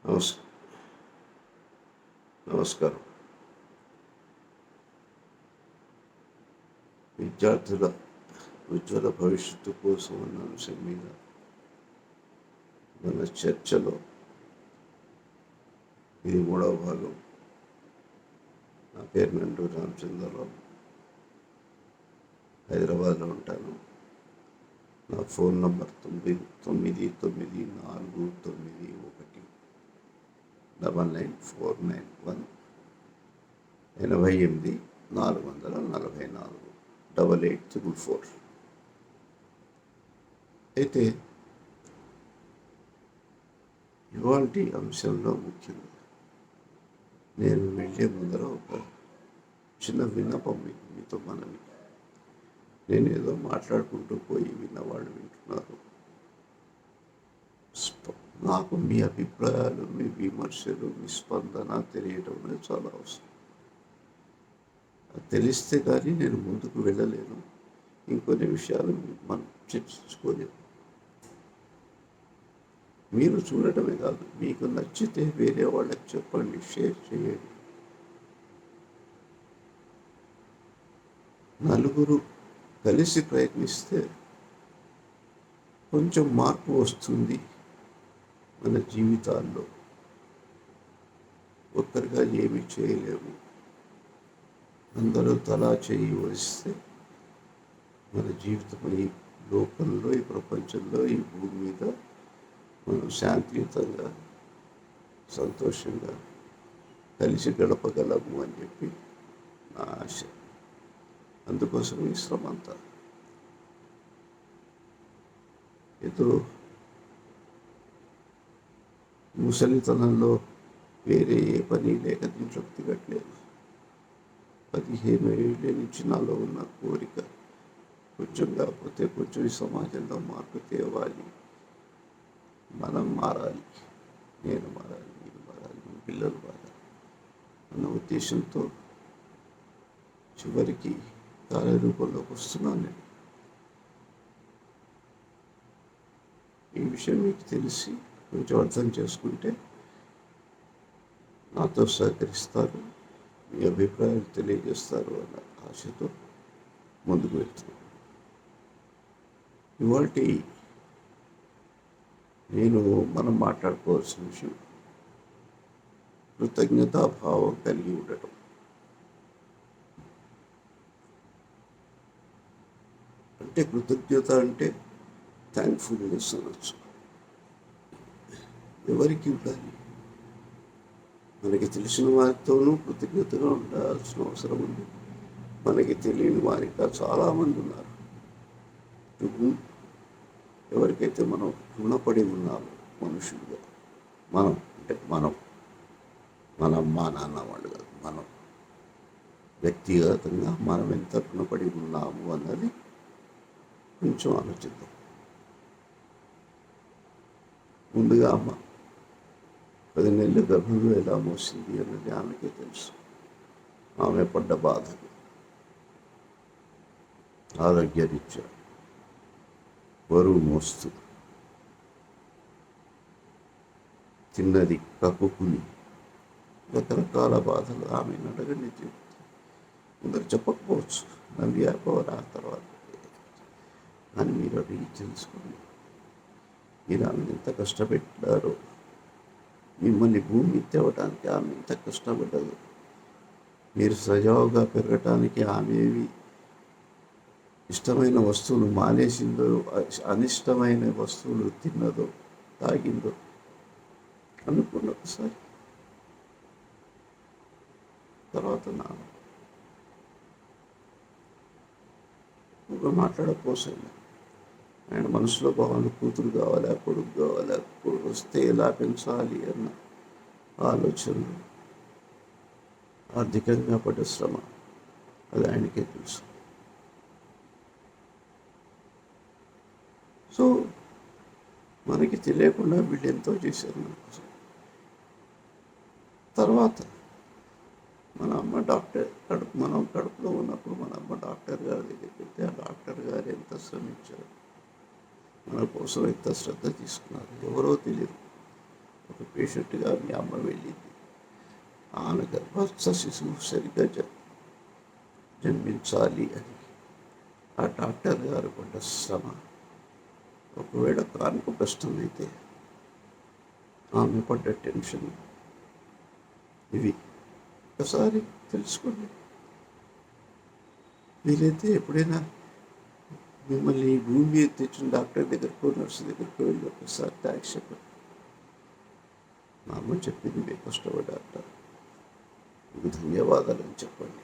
నమస్ నమస్కారం. విద్యార్థుల ఉజ్వల భవిష్యత్తు కోసం అన్న అంశం మీద మన చర్చలో ఇది 3వ భాగం. నా పేరు నండూరి రామచంద్రరావు. హైదరాబాద్లో ఉంటాను. నా ఫోన్ నంబర్ 999491 88 444 8844. అయితే ఇవాల్టి అంశంలో ముఖ్యంగా నేను వెళ్ళే ముందర ఒక చిన్న విన్నపం మీతో మనవి. నేను ఏదో మాట్లాడుకుంటూ పోయి విన్నవాళ్ళు వింటున్నారు. నాకు మీ అభిప్రాయాలు, మీ విమర్శలు, మీ స్పందన తెలియటం అనేది చాలా అవసరం. అది తెలిస్తే కానీ నేను ముందుకు వెళ్ళలేను. ఇంకొన్ని విషయాలు మనం చర్చించుకోలేము. మీరు చూడటమే కాదు, మీకు నచ్చితే వేరే వాళ్ళకి చెప్పండి, షేర్ చేయండి. నలుగురు కలిసి ప్రయత్నిస్తే కొంచెం మార్పు వస్తుంది మన జీవితాల్లో. ఒక్కరిగా ఏమి చేయలేము. అందరూ తలా చేయి వస్తే మన జీవితం ఈ లోకంలో, ఈ ప్రపంచంలో, ఈ భూమి మీద మనం శాంతియుతంగా, సంతోషంగా కలిసి గడపగలము అని చెప్పి నా ఆశ. అందుకోసం ఈ శ్రమ అంతా. ఏదో ముసలితనంలో వేరే ఏ పని లేక దీంట్లో తిరగట్లేదు. 15 ఏళ్ళ నుంచి నాలో ఉన్న కోరిక కొంచెం కాకపోతే కొంచెం ఈ సమాజంలో మార్పు తేవాలి. మనం మారాలి, నేను మారాలి, మీరు మారాలి, మన పిల్లలు మారాలి అన్న ఉద్దేశంతో చివరికి కార్యరూపంలోకి వస్తున్నాను నేను. ఈ విషయం మీకు తెలిసి కొంచెం అర్థం చేసుకుంటే నాతో సహకరిస్తారు, మీ అభిప్రాయాలు తెలియజేస్తారు అన్న ఆశతో ముందుకు వెళ్తున్నాను. ఇవాల్టి మనం మాట్లాడుకోవాల్సిన విషయం కృతజ్ఞతాభావం కలిగి ఉండటం. అంటే కృతజ్ఞత అంటే థ్యాంక్ఫుల్నెస్ అనొచ్చు. ఎవరికి ఉండాలి? మనకి తెలిసిన వారితోనూ కృతజ్ఞతగా ఉండాల్సిన అవసరం ఉంది. మనకి తెలియని వారిగా చాలామంది ఉన్నారు. ఎవరికైతే మనం రుణపడి ఉన్నామో మనుషులుగా, మనం మా నాన్న వాళ్ళు కాదు, మనం వ్యక్తిగతంగా మనం ఎంత రుణపడి ఉన్నాము అన్నది కొంచెం ఆలోచిద్దాం. ముందుగా అమ్మ 10 నెలలు గర్భంలో ఎలా మోసింది అన్నది ఆమెకే తెలుసు. ఆమె పడ్డ బాధలు, ఆరోగ్యరీత్యా బరువు మోస్తూ తిన్నది కక్కుకుని రకరకాల బాధలు ఆమెను అడగండి. ముందర చెప్పకపోవచ్చు, నవ్వి అయిపోవాలి ఆ తర్వాత. కానీ మీరు అడిగి తెలుసుకోండి. మీరు ఆమెను ఎంత కష్టపెట్టారో, మిమ్మల్ని భూమి తేవటానికి ఆమె ఎంత కష్టపడ్డదు, మీరు సజావుగా పెరగటానికి ఆమెవి ఇష్టమైన వస్తువులు మానేసిందో, అనిష్టమైన వస్తువులు తిన్నదో, తాగిందో అనుకున్న ఒకసారి. తర్వాత నాన్న ఒక మాట్లాడకపోసాను. ఆయన మనసులో భావనలు కూతురు కావాలి, కొడుకు కావాలి, కొడుకు వస్తే ఎలా పెంచాలి అన్న ఆలోచనలు, ఆర్థికంగా పడ్డ శ్రమ, అది ఆయనకే తెలుసు. సో మనకి తెలియకుండా వీళ్ళు ఎంతో చేశారు మన కోసం. తర్వాత మన అమ్మ మనం కడుపులో ఉన్నప్పుడు మన అమ్మ డాక్టర్ గారి దగ్గరికి వెళ్తే ఆ డాక్టర్ గారు ఎంత శ్రమించారు, మన కోసం ఎంత శ్రద్ధ తీసుకున్నారు ఎవరో తెలియదు. ఒక పేషెంట్గా మీ అమ్మ వెళ్ళింది. ఆమె గర్భస్థ శిశువు సరిగ్గా జన్మించాలి అని ఆ డాక్టర్ గారు పడ్డ శ్రమ, ఒకవేళ కానుక కష్టమైతే ఆమె పడ్డ టెన్షన్, ఇవి ఒకసారి తెలుసుకోండి. వీలైతే ఎప్పుడైనా మిమ్మల్ని భూమి మీద తెచ్చిన డాక్టర్ దగ్గరకు, నర్సు దగ్గరకు వెళ్ళి ఒకసారి థ్యాంక్స్ చెప్పండి. మా అమ్మ చెప్పింది మీకు కష్టపడి డాక్టర్, మీకు ధన్యవాదాలు అని చెప్పండి.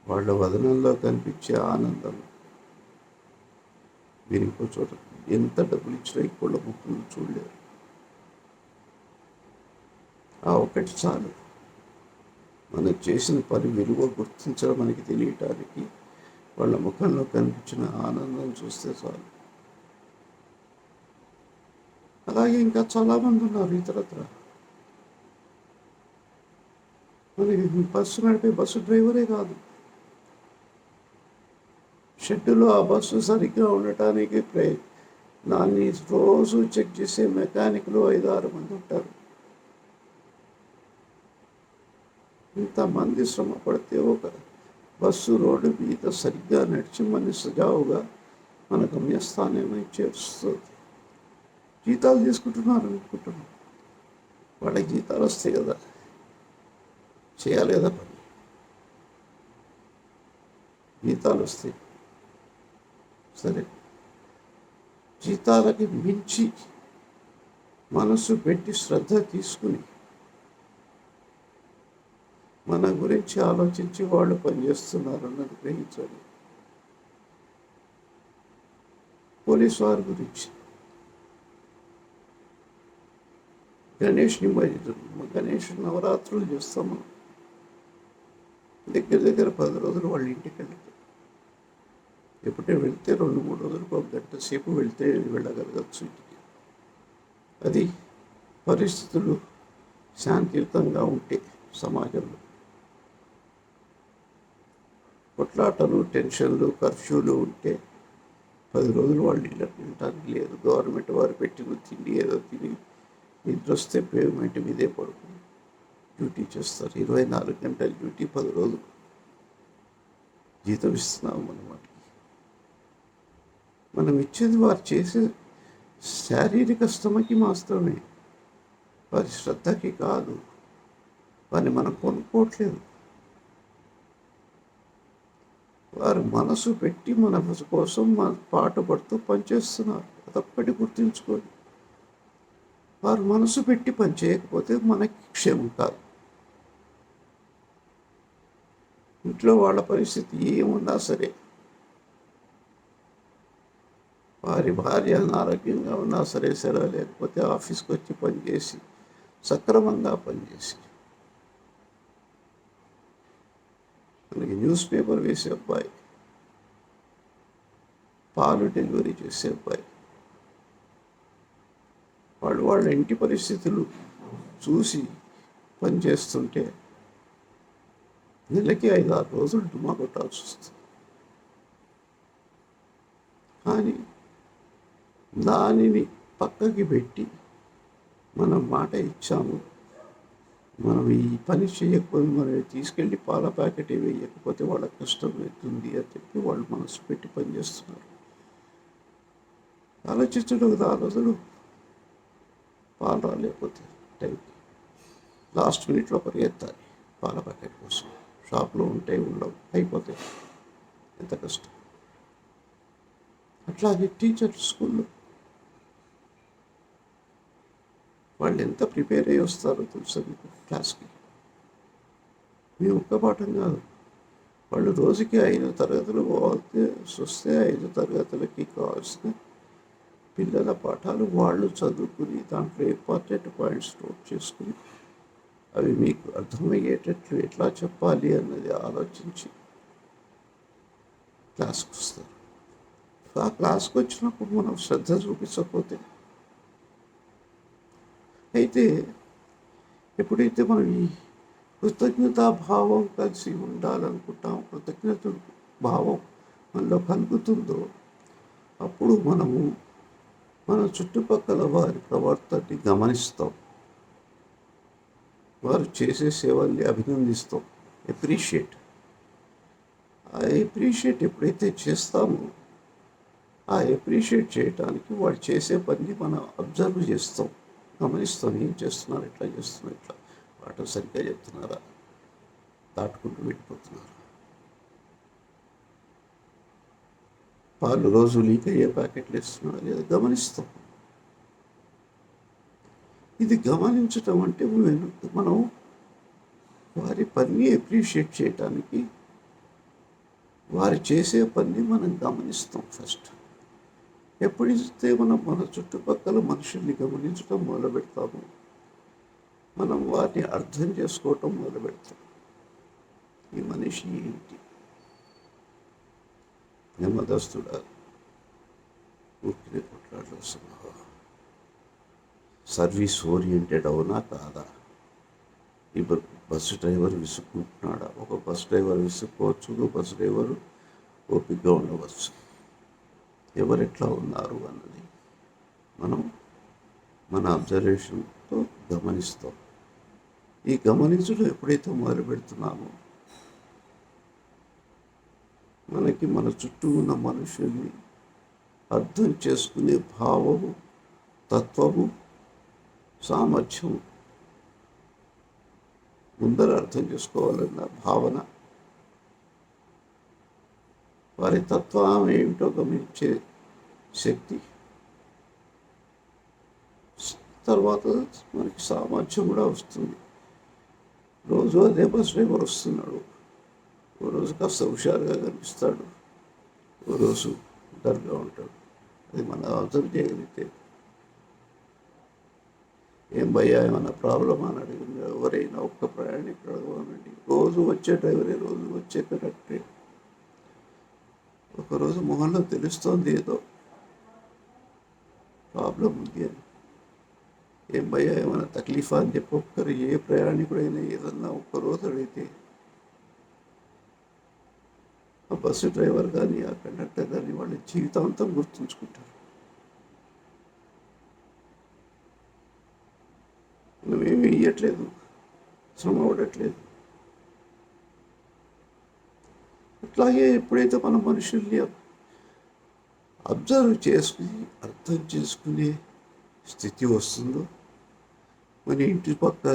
వాళ్ళ వదనంలో కనిపించే ఆనందం మీరు ఇంకో చోట ఎంత డబ్బులు ఇచ్చినా ఇంకోళ్ళ ముక్కులు చూడలేరు. ఆ ఒకటి చాలు. మనం చేసిన పని విలువ గుర్తించడం మనకి తెలియటానికి వాళ్ళ ముఖంలో కనిపించిన ఆనందం చూస్తే చాలు. అలాగే ఇంకా చాలామంది ఉన్నారు ఇతరత్ర. మనకి బస్సు నడిపే బస్సు డ్రైవరే కాదు, షెడ్యూలో ఆ బస్సు సరిగ్గా ఉండటానికి దాన్ని రోజు చెక్ చేసే మెకానిక్లు 5-6 మంది ఉంటారు. ఇంతమంది శ్రమ పడితే ఒక బస్సు రోడ్డు మీద సరిగ్గా నడిచి మన సజావుగా మన గమ్యస్థానమై చేరుస్తుంది. జీతాలు తీసుకుంటున్నారు అనుకుంటున్నాం, వాళ్ళకి జీతాలు వస్తాయి కదా, చేయాలి కదా పని, జీతాలు వస్తాయి. సరే, జీతాలకి మించి మనసు పెట్టి శ్రద్ధ తీసుకుని మన గురించి ఆలోచించి వాళ్ళు పనిచేస్తున్నారు అన్నది గ్రహించాలి. పోలీసు వారి గురించి, గణేష్ నవరాత్రులు చేస్తాం మనం. దగ్గర 10 రోజులు వాళ్ళ ఇంటికి వెళ్తాం. ఎప్పుడే వెళ్తే 2-3 రోజులకు 1 గంట సేపు వెళ్తే వెళ్ళగలగచ్చు ఇంటికి. అది పరిస్థితులు శాంతియుతంగా ఉంటే సమాజంలో. కొట్లాటలు, టెన్షన్లు, కర్ఫ్యూలు ఉంటే 10 రోజులు వాళ్ళు ఇళ్ళకి వెళ్ళటానికి లేదు. గవర్నమెంట్ వారు పెట్టిన తిండి ఏదో తిని నిద్ర వస్తే పేమెంట్ మీదే పడుకుని డ్యూటీ చేస్తారు. 24 గంటల డ్యూటీ, 10 రోజులు జీతం ఇస్తున్నాము మనం వాటికి. మనం ఇచ్చేది వారు చేసే శారీరక శ్రమకి మాత్రమే, వారి శ్రద్ధకి కాదు. వారిని మనం కొనుక్కోవట్లేదు. వారు మనసు పెట్టి మన కోసం మన పాటుపడుతూ పనిచేస్తున్నారు. అదొక్కటి గుర్తుంచుకోండి. వారు మనసు పెట్టి పని చేయకపోతే మనకి క్షేమం కాదు. ఇంట్లో వాళ్ళ పరిస్థితి ఏమున్నా సరే, వారి భార్య అనారోగ్యంగా ఉన్నా సరే, సెలవు లేకపోతే ఆఫీస్కి వచ్చి పనిచేసి సక్రమంగా పనిచేసి, మనకి న్యూస్ పేపర్ వేసే అబ్బాయి, పాలు డెలివరీ చేసే అబ్బాయి, వాళ్ళ ఇంటి పరిస్థితులు చూసి పనిచేస్తుంటే నెలకి 5-6 రోజులు డుమా కొట్టాల్సి వస్తుంది. కానీ దానిని పక్కకి పెట్టి మనం మాట ఇచ్చాము, మనం ఈ పని చేయకపోతే మనం తీసుకెళ్ళి పాల ప్యాకెట్ వేయకపోతే వాళ్ళకి కష్టం అవుతుంది అని చెప్పి వాళ్ళు మనసు పెట్టి పనిచేస్తున్నారు. ఆలోచించడం 4 రోజులు పాలు రాలేకపోతే టైంకి లాస్ట్ మినిట్లో పరిగెత్తాలి పాల ప్యాకెట్ కోసం. షాప్లో ఉంటాయి, ఉండవు, అయిపోతాయి. ఎంత కష్టం. అట్లాగే టీచర్లు స్కూల్లో వాళ్ళు ఎంత ప్రిపేర్ అయ్యి వస్తారో తెలుసా మీకు క్లాస్కి? మీ ఒక్క పాఠం కాదు, వాళ్ళు రోజుకి 5 తరగతులు వస్తే 5 తరగతులకి కావాల్సిన పిల్లల పాఠాలు వాళ్ళు చదువుకుని దాంట్లో ఇంపార్టెంట్ పాయింట్స్ నోట్ చేసుకుని అవి మీకు అర్థమయ్యేటట్లు ఎట్లా చెప్పాలి అన్నది ఆలోచించి క్లాస్కి వస్తారు. ఆ క్లాస్కి వచ్చినప్పుడు మనం శ్రద్ధ చూపించకపోతే, అయితే ఎప్పుడైతే మనం ఈ కృతజ్ఞతా భావం కలిసి ఉండాలనుకుంటాం, కృతజ్ఞత భావం మనలో కలుగుతుందో అప్పుడు మనము మన చుట్టుపక్కల వారి ప్రవర్తనని గమనిస్తాం, వారు చేసే సేవల్ని అభినందిస్తాం, ఎప్రిషియేట్. ఆ ఎప్రిషియేట్ ఎప్పుడైతే చేస్తామో ఆ ఎప్రిషియేట్ చేయడానికి వాడు చేసే పని మనం అబ్జర్వ్ చేస్తాం, గమనిస్తాం. ఏం చేస్తున్నారు, ఎట్లా చేస్తున్నారు, ఇట్లా వాటి సరిగ్గా చెప్తున్నారా, దాటుకుంటూ వెళ్ళిపోతున్నారు. పాలు రోజు లీక్ అయ్యే ప్యాకెట్లు ఇస్తున్నారా లేదా గమనిస్తాం. ఇది గమనించటం అంటే మనం వారి పని అప్రిషియేట్ చేయటానికి వారు చేసే పని మనం గమనిస్తాం ఫస్ట్. ఎప్పుడైతే మనం మన చుట్టుపక్కల మనుషుల్ని గమనించడం మొదలు పెడతామో మనం వారిని అర్థం చేసుకోవటం మొదలు పెడతాం. ఈ మనిషి ఏంటి, నెమ్మదస్తుడా, ఊరికి కొట్లాటలు వస్తున్నావా, సర్వీస్ ఓరియంటెడ్ అవునా కాదా, ఈ బస్సు డ్రైవర్ విసుక్కుంటున్నాడా. ఒక బస్సు డ్రైవర్ విసుక్కోవచ్చు, ఒక బస్సు డ్రైవరు ఓపికగా ఉండవచ్చు. ఎవరు ఎట్లా ఉన్నారు అన్నది మనం మన అబ్జర్వేషన్తో గమనిస్తాం. ఈ గమనించడం ఎప్పుడైతే మొదలు పెడుతున్నామో మనకి మన చుట్టూ ఉన్న మనుషుల్ని అర్థం చేసుకునే భావము, తత్వము, సామర్థ్యం, ముందర అర్థం చేసుకోవాలన్న భావన, వారి తత్వం ఏమిటో గమనించే శక్తి, తర్వాత మనకి సామర్థ్యం కూడా వస్తుంది. రోజు అదే బస్ డ్రైవర్ వస్తున్నాడు, ఓ రోజు కాస్త హుషారుగా కనిపిస్తాడు, ఓ రోజు డల్గా ఉంటాడు. అది మనం అబ్జర్వ్ చేయగలిగితే, ఏం భయ్యా ఏమన్నా ప్రాబ్లమ్ అని అడిగింది ఎవరైనా ఒక్క ప్రయాణికుడు అడగమనండి. రోజు వచ్చే డ్రైవరే, రోజు వచ్చే కరెక్టే. ఒకరోజు మొహంలో తెలుస్తోంది ఏదో ప్రాబ్లం ఉంది అని. ఏం భయ్యా ఏమైనా తక్లీఫా అని చెప్పి ఒక్కరు ఏ ప్రయాణికుడైనా ఏదన్నా ఒక్కరోజు అడిగితే ఆ బస్సు డ్రైవర్ కానీ ఆ కండక్టర్ కానీ వాళ్ళ జీవితాంతం గుర్తుంచుకుంటారు. మనమేమీ ఇవ్వట్లేదు, శ్రమ పడట్లేదు. అట్లాగే ఎప్పుడైతే మన మనుషుల్ని అబ్జర్వ్ చేసుకుని అర్థం చేసుకునే స్థితి వస్తుందో, మన ఇటుపక్క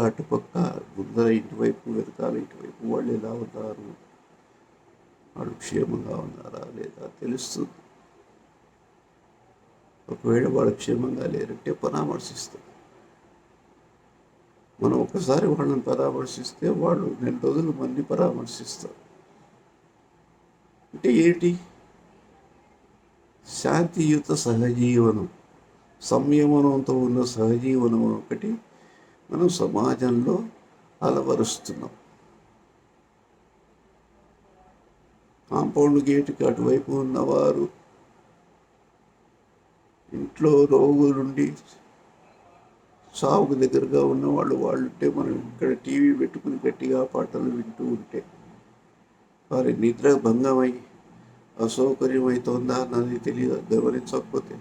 అటుపక్క, ముందర ఇటువైపు, వెనకాల ఇటువైపు వాళ్ళు ఎలా ఉన్నారు, వాళ్ళు క్షేమంగా ఉన్నారా లేదా తెలుస్తుంది. ఒకవేళ వాళ్ళు క్షేమంగా లేరంటే పరామర్శిస్తాం. మనం ఒకసారి వాళ్ళని పరామర్శిస్తే వాళ్ళు 2 రోజులు మళ్ళీ పరామర్శిస్తారు. అంటే ఏంటి, శాంతియుత సహజీవనం, సంయమనంతో ఉన్న సహజీవనం ఒకటి మనం సమాజంలో అలవరుస్తున్నాం. కాంపౌండ్ గేటుకి అటువైపు ఉన్నవారు, ఇంట్లో రోగులుండి సాగుకు దగ్గరగా ఉన్నవాళ్ళు ఉంటే మనం ఇక్కడ టీవీ పెట్టుకుని గట్టిగా పాటలు వింటూ ఉంటే వారి నిద్ర భంగమై అసౌకర్యమవుతోందా అన్నది తెలియదు. గమనించకపోతే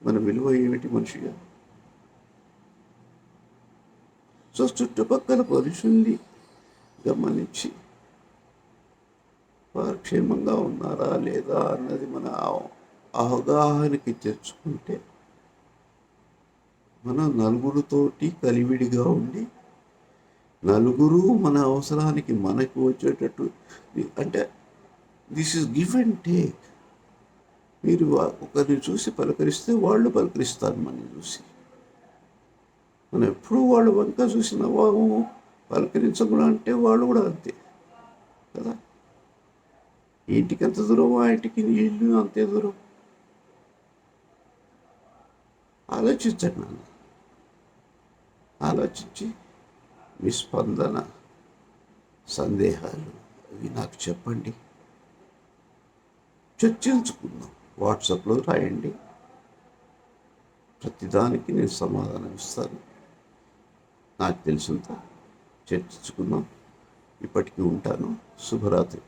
మన విలువ ఏమిటి మనిషిగా? సో చుట్టుపక్కల మనుషుల్ని గమనించి వారు క్షేమంగా ఉన్నారా లేదా అన్నది మన అవగాహనకి తెచ్చుకుంటే మనం నలుగురితోటి కలివిడిగా ఉండి నలుగురు మన అవసరానికి మనకు వచ్చేటట్టు, అంటే this is give and take. మీరు ఒకరిని చూసి పలకరిస్తే వాళ్ళు పలకరిస్తారు మనని చూసి. మనం ఎప్పుడు వాళ్ళు వంక చూసిన వాము పలకరించకుండా అంటే వాళ్ళు కూడా అంతే కదా. ఇంటికి ఎంత దూరం, ఆ ఇంటికి ఇల్లు అంతే దూరం. ఆలోచించండి నాన్న, ఆలోచించి మీ స్పందన, సందేహాలు అవి నాకు చెప్పండి, చర్చించుకుందాం. వాట్సాప్లో రాయండి, ప్రతిదానికి నేను సమాధానం ఇస్తాను. నాకు తెలిసినంత చర్చించుకుందాం. ఇప్పటికీ ఉంటాను. శుభరాత్రి.